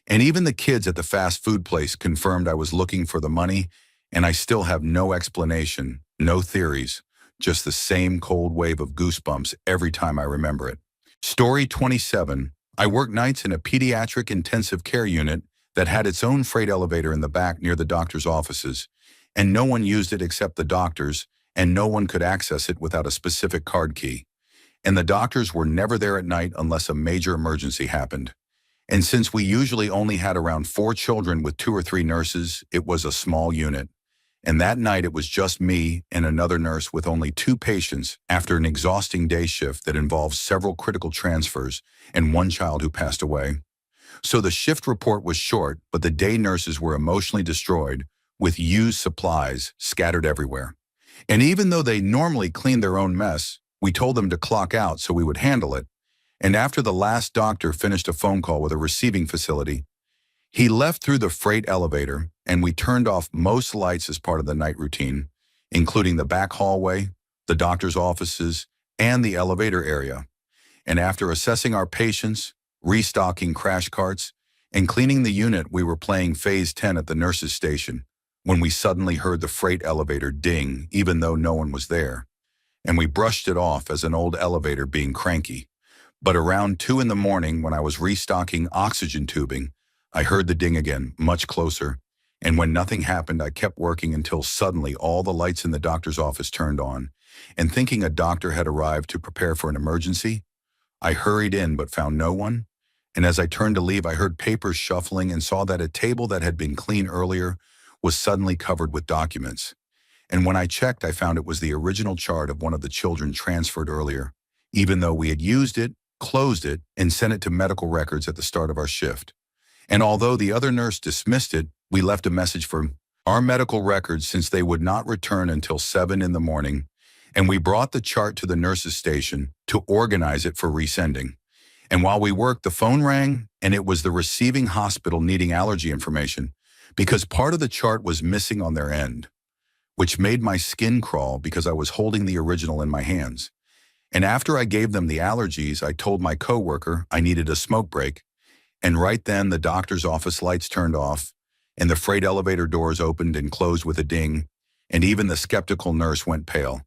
Speaker 1: And even the kids at the fast food place confirmed I was looking for the money, and I still have no explanation, no theories, just the same cold wave of goosebumps every time I remember it. Story 27. I worked nights in a pediatric intensive care unit that had its own freight elevator in the back near the doctor's offices, and no one used it except the doctors, and no one could access it without a specific card key. And the doctors were never there at night unless a major emergency happened. And since we usually only had around 4 children with 2 or 3 nurses, it was a small unit. And that night it was just me and another nurse with only 2 patients after an exhausting day shift that involved several critical transfers and 1 child who passed away. So the shift report was short, but the day nurses were emotionally destroyed with used supplies scattered everywhere. And even though they normally cleaned their own mess, we told them to clock out so we would handle it. And after the last doctor finished a phone call with a receiving facility, he left through the freight elevator, and we turned off most lights as part of the night routine, including the back hallway, the doctor's offices, and the elevator area. And after assessing our patients, restocking crash carts, and cleaning the unit, we were playing Phase 10 at the nurse's station when we suddenly heard the freight elevator ding, even though no one was there. And we brushed it off as an old elevator being cranky. But around 2 in the morning, when I was restocking oxygen tubing, I heard the ding again, much closer, and when nothing happened, I kept working until suddenly all the lights in the doctor's office turned on, and thinking a doctor had arrived to prepare for an emergency, I hurried in but found no one, and as I turned to leave, I heard papers shuffling and saw that a table that had been clean earlier was suddenly covered with documents. And when I checked, I found it was the original chart of one of the children transferred earlier, even though we had used it, closed it, and sent it to medical records at the start of our shift. And although the other nurse dismissed it, we left a message for our medical records since they would not return until 7 in the morning, and we brought the chart to the nurse's station to organize it for resending. And while we worked, the phone rang, and it was the receiving hospital needing allergy information because part of the chart was missing on their end, which made my skin crawl because I was holding the original in my hands. And after I gave them the allergies, I told my coworker I needed a smoke break. And right then, the doctor's office lights turned off, and the freight elevator doors opened and closed with a ding, and even the skeptical nurse went pale.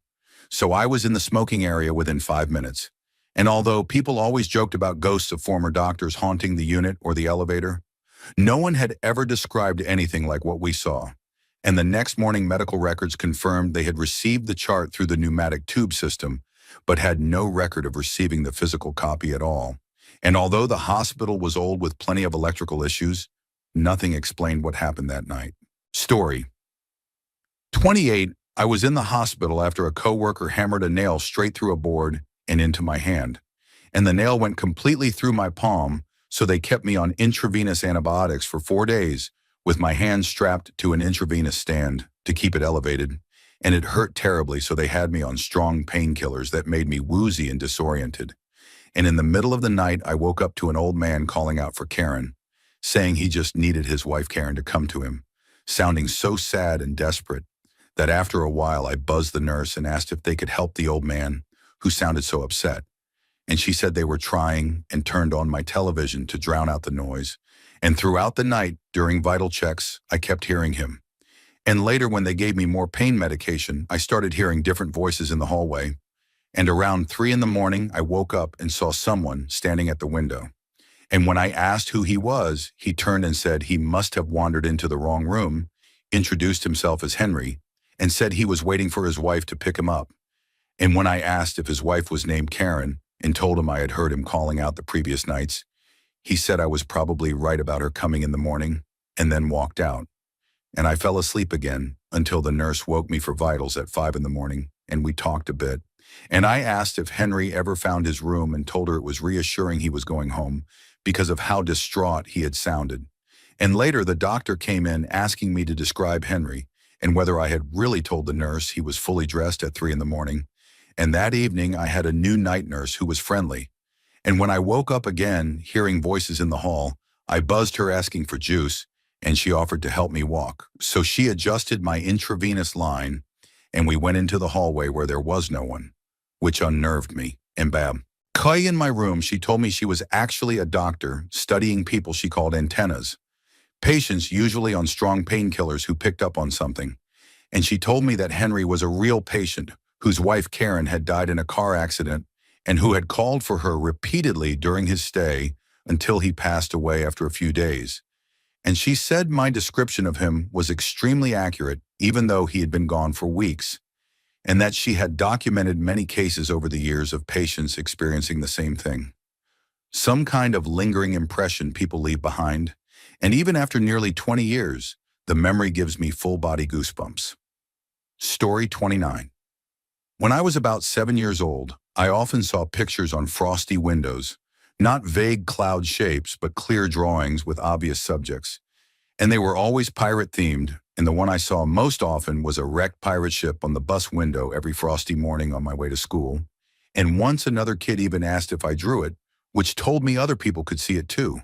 Speaker 1: So I was in the smoking area within 5 minutes. And although people always joked about ghosts of former doctors haunting the unit or the elevator, no one had ever described anything like what we saw. And the next morning, medical records confirmed they had received the chart through the pneumatic tube system, but had no record of receiving the physical copy at all. And although the hospital was old with plenty of electrical issues, nothing explained what happened that night. Story 28. I was in the hospital after a coworker hammered a nail straight through a board and into my hand, and the nail went completely through my palm, so they kept me on intravenous antibiotics for 4 days with my hand strapped to an intravenous stand to keep it elevated, and it hurt terribly, so they had me on strong painkillers that made me woozy and disoriented. And in the middle of the night, I woke up to an old man calling out for Karen, saying he just needed his wife Karen to come to him, sounding so sad and desperate that after a while I buzzed the nurse and asked if they could help the old man, who sounded so upset. And she said they were trying, and turned on my television to drown out the noise. And throughout the night, during vital checks, I kept hearing him. And later, when they gave me more pain medication, I started hearing different voices in the hallway. And around 3 in the morning, I woke up and saw someone standing at the window. And when I asked who he was, he turned and said he must have wandered into the wrong room, introduced himself as Henry, and said he was waiting for his wife to pick him up. And when I asked if his wife was named Karen and told him I had heard him calling out the previous nights, he said I was probably right about her coming in the morning, and then walked out. And I fell asleep again until the nurse woke me for vitals at 5 in the morning, and we talked a bit. And I asked if Henry ever found his room and told her it was reassuring he was going home because of how distraught he had sounded. And later the doctor came in asking me to describe Henry and whether I had really told the nurse he was fully dressed at 3 in the morning. And that evening I had a new night nurse who was friendly. And when I woke up again, hearing voices in the hall, I buzzed her asking for juice, and she offered to help me walk. So she adjusted my intravenous line, and we went into the hallway where there was no one, which unnerved me. And bam. Kai in my room, she told me she was actually a doctor studying people she called antennas, patients usually on strong painkillers who picked up on something. And she told me that Henry was a real patient whose wife Karen had died in a car accident and who had called for her repeatedly during his stay until he passed away after a few days. And she said my description of him was extremely accurate, even though he had been gone for weeks, and that she had documented many cases over the years of patients experiencing the same thing. Some kind of lingering impression people leave behind, and even after nearly 20 years, the memory gives me full-body goosebumps. Story 29. When I was about 7 years old, I often saw pictures on frosty windows, not vague cloud shapes, but clear drawings with obvious subjects. And they were always pirate-themed, and the one I saw most often was a wrecked pirate ship on the bus window every frosty morning on my way to school. And once another kid even asked if I drew it, which told me other people could see it too.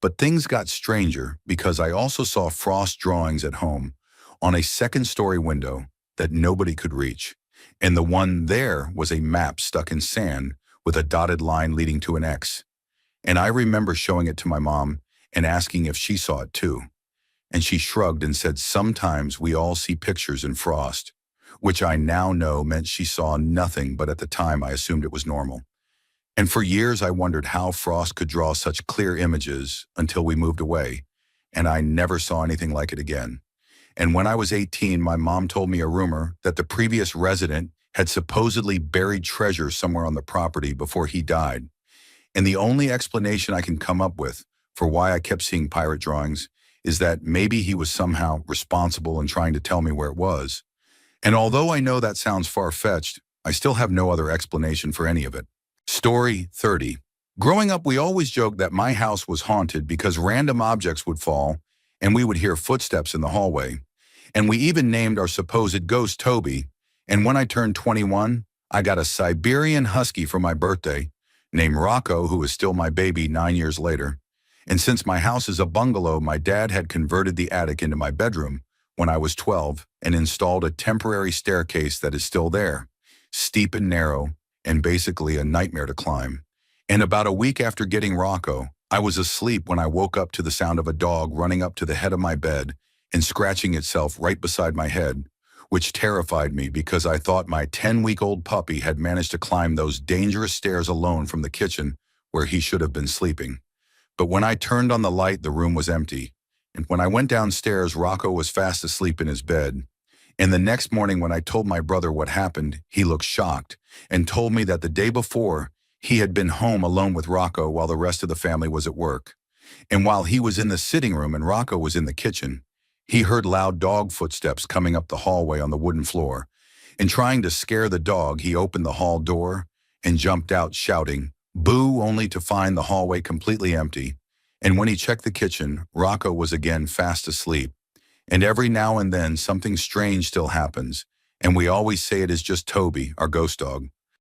Speaker 1: But things got stranger because I also saw frost drawings at home on a second-story window that nobody could reach. And the one there was a map stuck in sand with a dotted line leading to an X. And I remember showing it to my mom and asking if she saw it too. And she shrugged and said sometimes we all see pictures in frost, which I now know meant she saw nothing, but at the time I assumed it was normal. And for years I wondered how frost could draw such clear images until we moved away, and I never saw anything like it again. And when I was 18, my mom told me a rumor that the previous resident had supposedly buried treasure somewhere on the property before he died. And the only explanation I can come up with for why I kept seeing pirate drawings is that maybe he was somehow responsible in trying to tell me where it was. And although I know that sounds far-fetched, I still have no other explanation for any of it. Story 30. Growing up, we always joked that my house was haunted because random objects would fall and we would hear footsteps in the hallway. And we even named our supposed ghost Toby. And when I turned 21, I got a Siberian Husky for my birthday, named Rocco, who is still my baby 9 years later. And since my house is a bungalow, my dad had converted the attic into my bedroom when I was 12 and installed a temporary staircase that is still there, steep and narrow, and basically a nightmare to climb. And about a week after getting Rocco, I was asleep when I woke up to the sound of a dog running up to the head of my bed and scratching itself right beside my head, which terrified me because I thought my 10-week-old puppy had managed to climb those dangerous stairs alone from the kitchen where he should have been sleeping. But when I turned on the light, the room was empty. And when I went downstairs, Rocco was fast asleep in his bed. And the next morning when I told my brother what happened, he looked shocked and told me that the day before, he had been home alone with Rocco while the rest of the family was at work. And while he was in the sitting room and Rocco was in the kitchen, He heard loud dog footsteps coming up the hallway on the wooden floor. In trying to scare the dog, he opened the hall door and jumped out shouting, "Boo," only to find the hallway completely empty. And when he checked the kitchen, Rocco was again fast asleep. And every now and then, something strange still happens, and we always say it is just Toby, our ghost dog.